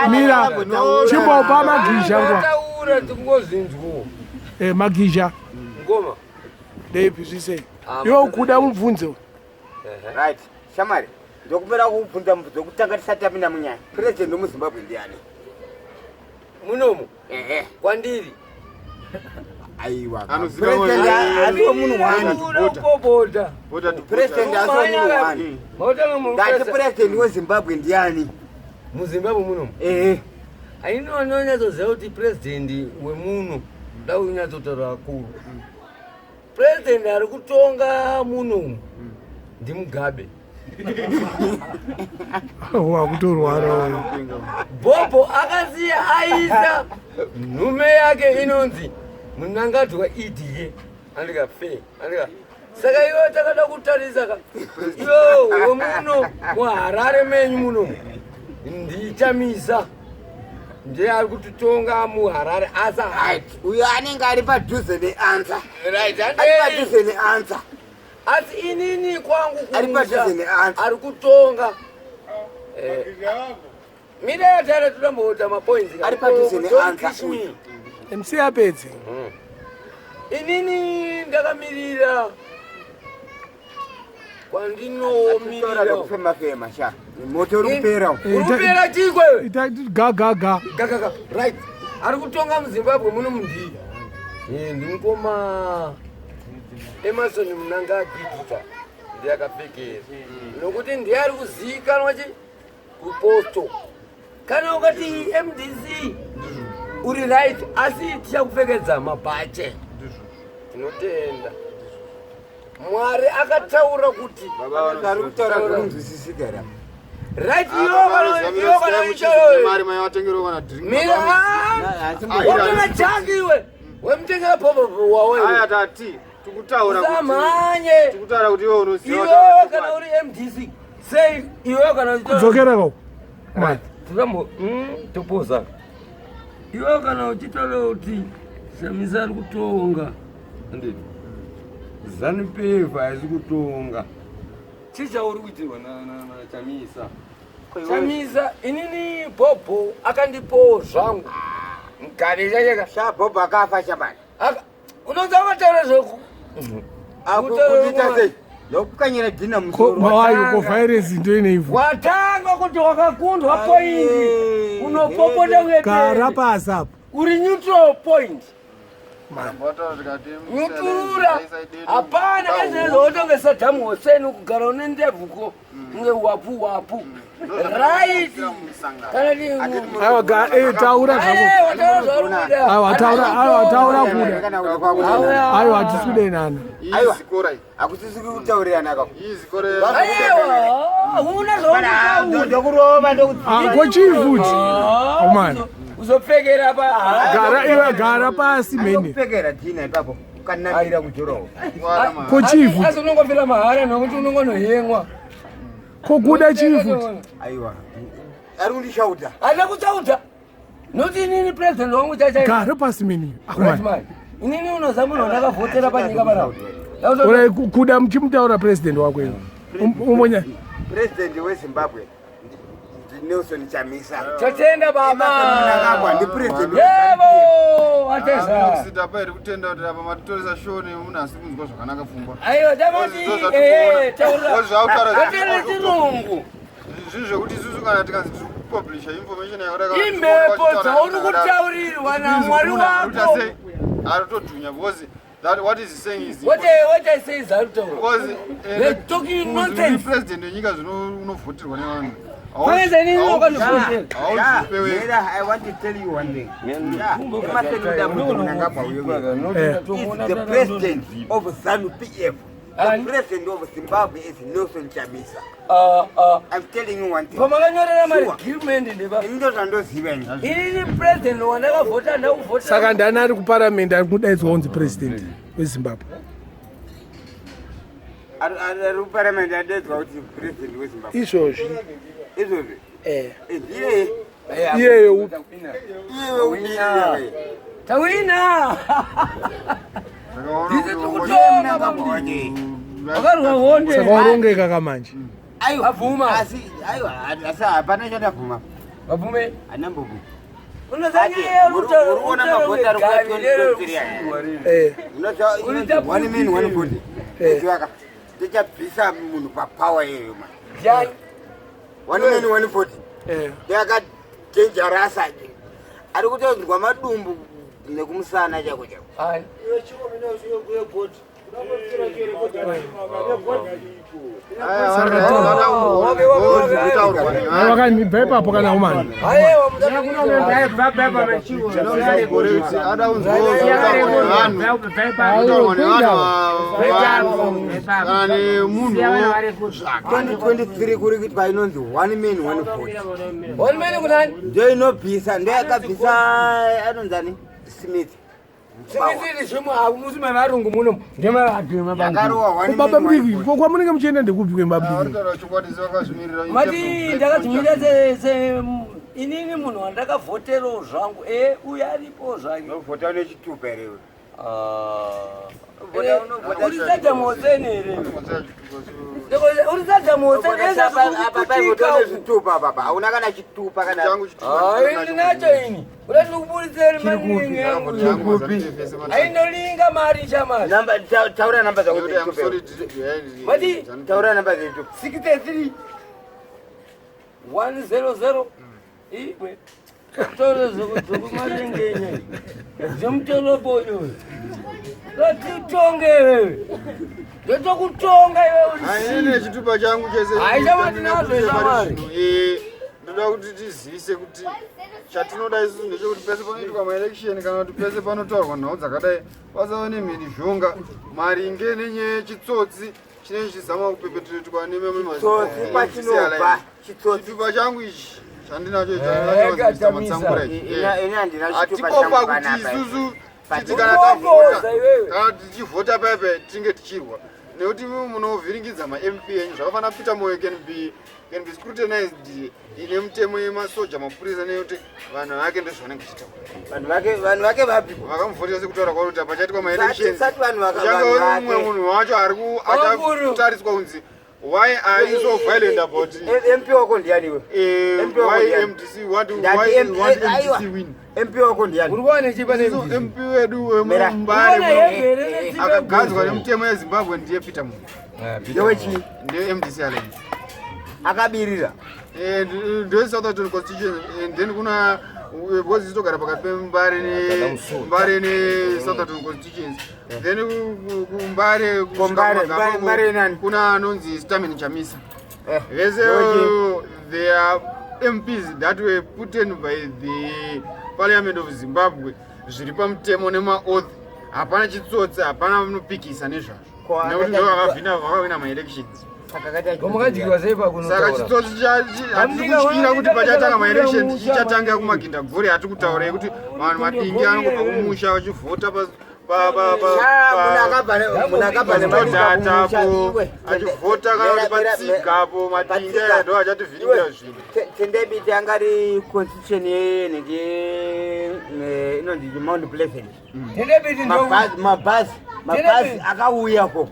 Mira, chimbo pa magisha ngwa. Taura tungozinzwo. Magisha. Ngoma. Depi zvise. Iwe ukuda mubvunzo. Right. Shamari. Ndokubera kubvunza mubvunzo kutanga tisati tapinda munyaya. President wemuZimbabwe ndiani? Munomu. Kwandiri. Aiwa. President aliwo munhu wani. Unopopota. President aliwo munhu wani. Ndati president weZimbabwe ndiani? MuZimbabwe munomu. Ainonyazoziva kuti president wemuno da unyatsotaura akuru. President ari kutonga munomu ndi Mugabe. Wakutorwara. Bobo akasiya aisa nhume yake inonzi munangadwa EDA. Andika fe. Andika. Saka iwe takada kutarisa ka. Yo, wemuno muHarare menyu muno. Ndichamisa. Ndiye ari kututonga muHarare asa right. Uyo anenge ari padhuze neAnza. Right. Ari padhuze neAnza. Asi inini kwangu ari padhuze neAnza. Ari kutonga. Mira tare tunomboita mapoints. Ari padhuze neAnza. MC apedzi. Inini ndakamirira. Kwandinomirira kufema sha. Moto rupera. Rupera chikwe. Gaga. Right. Ari kutonga muZimbabwe muno mundi. Ndimukoma Emerson Mnangagwa kuita. Ndiye akapfekera. Nokuti ndiye ari kuzikanwa kuposto. Kana ukati MDC uri right asi tichakupfekedza mabhache. Tinotenda. Mwari akataura kuti baba ari kutaura kunzwisisikira. Right, yo kana icho mari mai watengero kana drink. Mira. Wona changiwe. Wemtengera popo wawe. Aya tati tukutaura kuti. Samanye. Tukutaura kuti iwe unoziva. Iwe kana uri MDC. Say iwe kana dzokera ko. Right. Turambo topoza. Iwe kana uchitaura kuti Shamisa ari kutonga. Ndini. ZANU-PF ari kutonga. Chicha uri kuitirwa na Shamisa. Shamisa inini Bobo akandipo zvangu. Mkari chacheka. Sha Bobo akafa chabani. Unoza mataura zvoku. Akutita sei. Lokukanyira dina musoro. Mawayo ko virus ndoine ivu. Watanga kuti wakakundwa point. Unopopota ngete. Kara pasi apo. Uri neutral point. Nyutura. Hapana kazi zotonge Saddam Hussein kugara une ndebvuko. Nge wapu. Right. Awa taura zvako. Awa taura kuda. Ayo atisude nana. Aiwa zikora iyi. Akusisi kutaurira naka. Iyi zikora. Aiwa. Una zona. Ndokurova ndokuti. Kochifuti. Omani. Uzopfekera pa gara pasi mene. Kupfekera dina ipapo. Ukanamira kujorowa. Kochifuti. Asi unongofira mahara nokuti unongonohemwa. Kokuda chifuti. Aiwa. Ari kundishauta. Ada kuchauta. Noti nini president wangu chacha. Gara pasi mene. Akumani. Inini unozama ndakavhotera panyika pana. Ora kuda mchimutaura president wako iwe. Umonya. President weZimbabwe. Nelson Chamisa. Chatenda baba. Mnangagwa ndi president. Yebo, atesa. Sitapa iri kutenda kuti apa matitoresa shoni munasi kunzwa zvakanaka pfungwa. Aiyo, tamati taura. Watele chirungu. Zvinhu zvekuti isusu kana tikanzi tiri kupublisha information yakadai. Imhepo dzauri kutaurirwa naMwari wako. Arotodhunya because that what is he saying is what I say is that because they're talking nonsense. President wenyika zvino unovhoterwa nevanhu. I want to tell you one thing. It's the president of ZANU-PF. The president of Zimbabwe is Nelson Chamisa. I'm telling you one thing. Saka ndani ari kuparliament ari kudaidzwa kunzi president weZimbabwe. Ari kuparliament adaidzwa kuti president weZimbabwe. Izvozvi. Izvozvi. Iyeyo. Tawina. Saka warongeka kamanje. Aiwa avuma. Asi aiwa hapana chandavhuma. Wapume? Anambobu. Unazanya uruona mabota rukutoria. Unoza one man one food. Tiwaka. Ticha bisa munhu pa power yeyo man. Jani. One man one food. Yaka dangerous aje. Ari kutozwa madumbu nekumusana chako chako. Hai. Vakanipepa apo kana umani. Kuri kuitwa inonzi one man one food. One man kunani? Ndio inobvisa ndeyakabvisa anonzani Smith. Simizili zvimwe hamusi varungu muno ndemavatema Baba mriki kwamunenge muchienda ndekupi kwembabdiki. Mati ndakadzimira se inini munhu wandakavhotero zvangu uyu aripo zvake. Vhota nechitupa here. Urisata motseni here. Urisata motseni zvitupa baba. Hauna kana chitupa kana. Ndinacho ini. Uratikuburiseri maningi. Ainolinga mari chamari. Taura namba dzakuti. Mati Taura namba dzetu. 63 100 iwe. Taura zokumalengenya. Zomtoloboyo. Latitonge wewe. Ndotokutonga wewe. Haine chitupa changu chese. Aishamati nazo shamari. Ndoda kuti tizise kuti chatinoda isusu ndechekuti pese panoitwa maelection kana kuti pese panotaurwa nhau dzakadai pasava nemhirizhonga maringe nenyechitsotsi chinenge chizama kupepeteretwa nemamwe chitupa changu ichi chandinacho chamatsamura hatikopa kuti isusu titi kana tichivhota paipa tinge tichirwa nekuti munovhiringidza ma-MP enyu zvakafanira kupita moyo can be scrutinized ine mutemo yemasoja mapurisa nekuti vanhu vake ndezvavanenge chiita vanhu vake vapi vakamuvhotera sekutaura kwauri kuti pachaitwa maelections uchange uri mumwe munhu wacho achakutariswa kunzi why are you so violent about MP wako ndianiwe why MDC want MDC win MP wako ndiani Urwane chipa ne MP wedu wemumbare akagadzwa nemutemo yeZimbabwe ndiye Peter Mutharika ndewechi ndiye MDC ale akabirira ndiye South African Constitution and then kuna because zitogara pakati pembare ne South African Constitutions then kumbare kuna anonzi Stamini Chamisa they are MPs that were put in by the Parliament of Zimbabwe zviri pamutemo nema-oath hapana chitsotsi hapana munopikisa nezvazvo nekuti ndo vakawina ma-elections saka chitsotsi hatiri kutyira kuti pachatanga ma-elections chichatanga kumaginda gori hatiri kutaura kuti vanhu madingi anongobva kumusha vachivhota achivhota kana kuti patsigapo madingi aya ndo achativhiringira zvinhu tendebiti angari constitution yenenge inonzi Mount Pleasant mabhazi akauya koko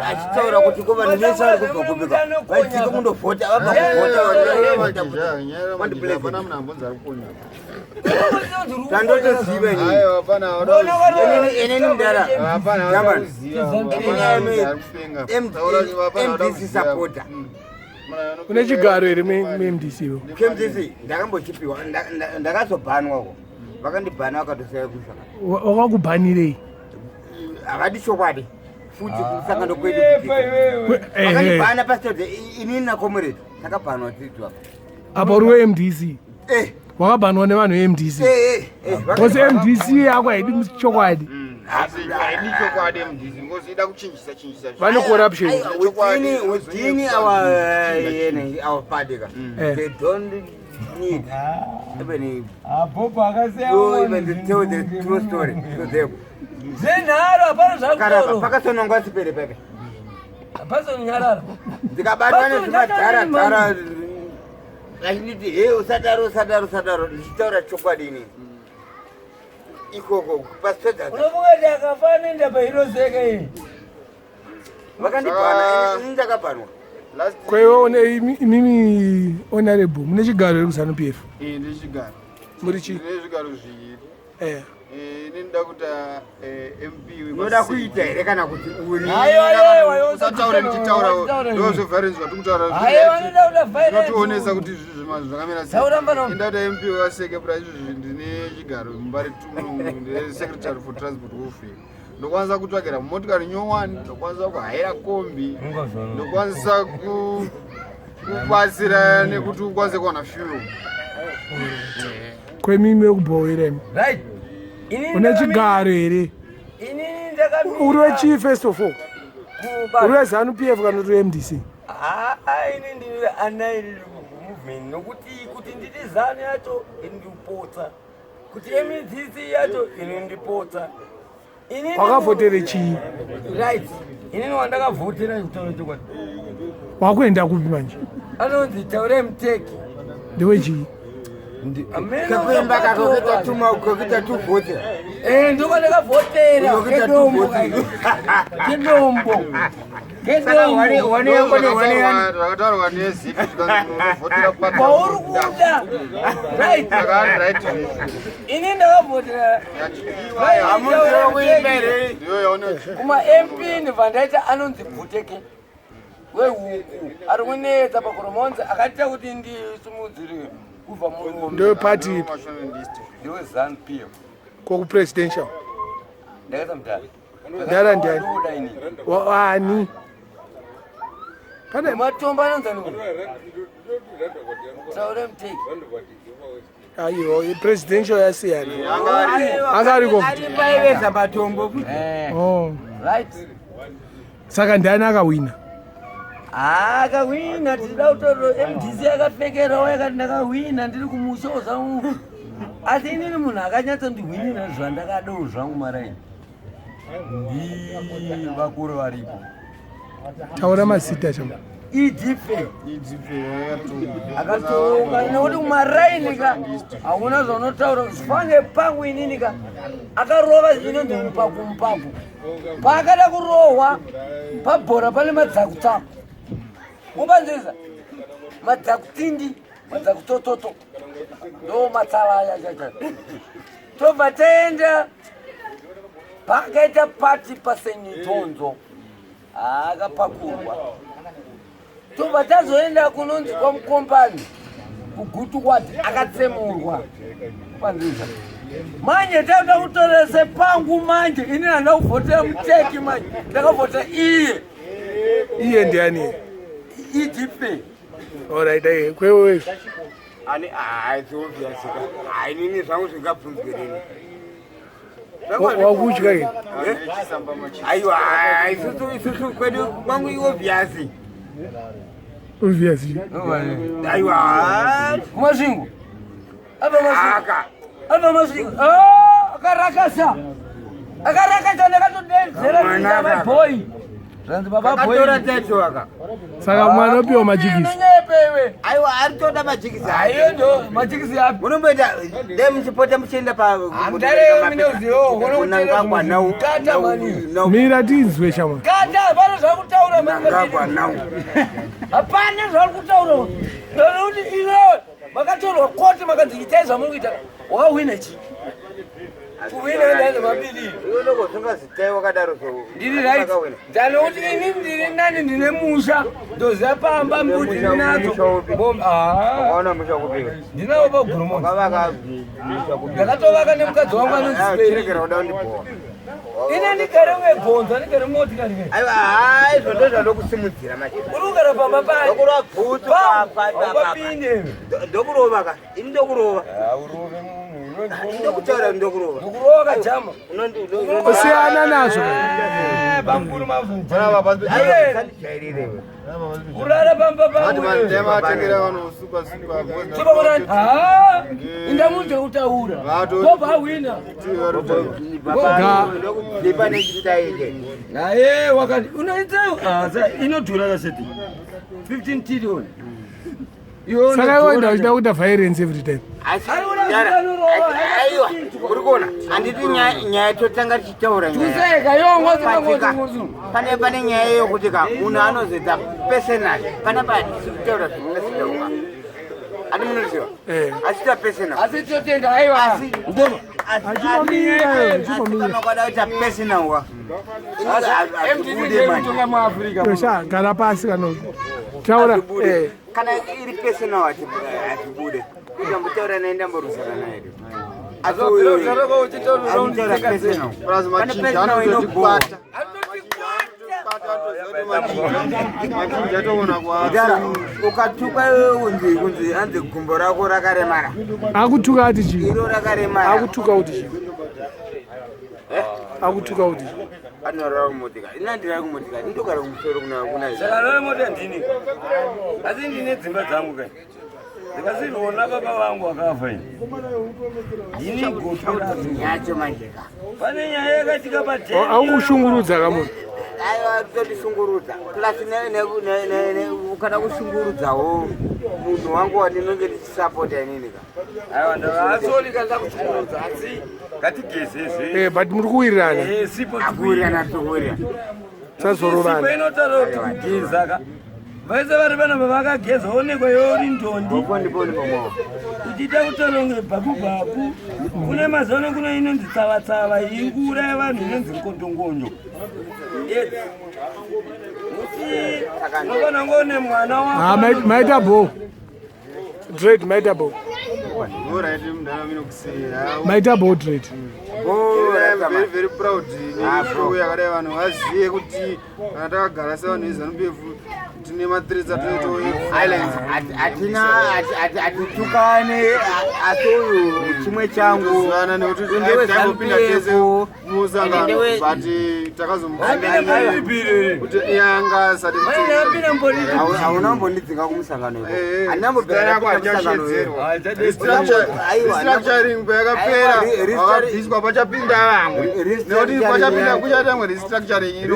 achitaura kuti kuva nevese vari kubva kubika vadzike kundovhota vabva kuvhota munhu ambonzi ari kukonya tandotoziva inini mudara MDC supporter Kune chigaro here MDC yo. MDC ndakambochipiwa ndakazobhanwako vakandibhana vakatosaya kushaka Wakakubhanirei? havadi chokwadi futi kusaka ndokwedu vakandibhana pasitodze inini nakomuredi takabhanwa tiitwa Apa uri weMDC? Wakabhanwa nevanhu veMDC? Because MDC yako haidi chokwadi. haidi chokwadi MDC because ida kuchinjisa Vane corruption. Within our party they don't need even tell the true story to them. Zenharo hapana zvakutoro. Pakasonongwa sipere pepe. Hapana nyarara. Ndikabatwa nezvimadhara achiniti usadaro ndichitaura chokwadi ini ikoko pasipedza unobungati akafanira pahirozeka iyi vakandibhana ini ndakabhanwa Kwa hiyo mimi honorable mune chigaro iri kuZANU PF. Ndi chigaro. Muri chi? Ndi chigaro zviviri. Ninoda kuti MP unoda kuita here kana kuti uri usataura ndichitaura ndozvevharenzi vatikutaura zvinotionesa kuti zvinhu zvakamira sei. Enda kuti MP waseke pura izvozvi ndine chigaro mumbari secretary for transport welfare. Ndokwanisa kutsvakira motikari nyowani, ndokwanisa kuhayira kombi, ndokwanisa kubatsira nekuti ukwanise kuwana fuel. Kwemimi wekubhowera right. Une chigaro here? Uri wechi first of all? Uri weZANU PF kana uri MDC? Ini ndiri anairi movement nokuti kuti nditi ZANU yacho indipotsa, kuti MDC yacho inondipotsa. Wakavhotere chii? Right. Inini wandakavhotera chitauro chokwadi. Wakuenda kupi manje? Anonzi taure muteki. Ndewe chii? kakuemba kakokita tuma ukokita tuvhote ndiko ndakavhotera kedombo zvakataurwa nezipi zvikanzivhotera kwauri kuda ini ndakavhotera kuma MP ndibva ndaita anonzi bvuteke wehuku ari kunetsa pakoromonza akaita kuti ndisimudzire kubva ndewe party ndewe ZANU PF kokupresidential ndakaita mudhari ndara ndiani ani pane matombo anonzani taure muteki aiwa presidential yasiyana anga ariko baiveza matombo right saka ndiani akawina akawina tida kutoro MDC akapfekerawo yakati ndakawina ndiri kumushawo zvangu asi inini munhu akanyatsa ndihwinira zvandakadoo zvangu maraini ndi vakuru varipo taura mazita chama idife akatonga nekuti kumarainika hakuna zvaunotaura zvifange pangu ininika akarova inonzi mupaku paakada kurohwa pabhora pane madzakutsaku upanzisa madzakutindi madzakutototo ndo matsalaya chacha tobva taenda pakaita pati pasenyitonzo akapakurwa tobva tazoenda kunonzi kwamukombani kugutukwati akatsemurwa upanzisa manje tauda kutorese pangu manje ini handa kuvhotera muteki manje ndakavhotera iye ndiani idipe alright kwewe ani aizovyasika ainini zvangu zvingabvunzwirini wakudya aiwa isusu kwedu kwangu iobvyasi obviously aiwa kumasvingo apa masvingo akarakasa ndakatodedzera maboy zvanzi baba boy saka mwana opiwa majikisi aiwa aritoda majikisi aiyo ndo majikisi api munomboita de muchipota muchienda kata mani mira tinzwe chama kata hapana zvakutaura hapana zvakutaura ndokuti ino makatorwa koti makanzi itai zvamuri kuita wakawina chi kuwina ndaine mabili ndiri right ndanokuti ini ndiri nani ndine musha ndoziva pamba mbuti ndinadzo ndinawo pagurumoni ndakatovaka nemukadzi wangu anonziperi ine ndigare wegonza ndigare motikari izvo ndo zvanokusimudzira uri kugara pamba paapinde ndokurovaka ini ndokurova ndokutaura ndokurova ndokurova kajama usiyana nazvo bamukuru urara pamba panguchibaonani indamunje kutaura kobva awina naye wakati unoita inodhura kaseti 15 trillion saka wenda uchida kuita violence every time ari aiwa uri kuona handiti nyaya totanga tichitaura pane nyaya yokuti ka munhu anozoita personal pane patikutaura zvinonga ati munoziva asita personal asi totenda aiwa achinokwada kuita personal wa Tosha gara pasi kana taura kana iri personal atibude kutambotaura naenda mborusana naye ukatuka kunzi anzi gumbo rako rakaremara akutuka ati chi iro rakaremara akutuka kuti chi akutuka kuti anorara kumotika ina ndira kumotika ndogara kumusoro kuna saka mota ndini asi ndine dzimba dzangu kai ndikasiona baba vangu akafa ini gotora nyacho manjika pane nyaya yakatika patenda akushungurudza kamuntu aiwa totishungurudza plus ukada kushungurudzawo munhu wangu waninonge ndichisapota inini ka aiwa ndavatsoni kanza kushungurudza asi ngatigezeze but muri kuwirirana sipo akuwirirana tokuwirirana sazorovana inotaura kuti kugeza ka vaise vari vana vavakageza onekwa yori ndondi uchiita kutoronge bhakubhaku kune mazano kuno inonzi tsavatsava ingura vanhu inonzi nkondongondo nokona ngone mwana wa maita bo dread maita bo maita bo dread very very proud neshoko yakadai vanhu vazive kuti kana takagara sevanhu veZANU-PF tine matirisa toito islands atitukane asi uyu chimwe changu zana nekuti taingopinda tese musangano but takazomubvira kuti yanga sati hauna mbondidzinga kumusangano restructuring payakapera vakabviswa pachapinda vamwe nekuti pachapinda kuchaita imwe restructuring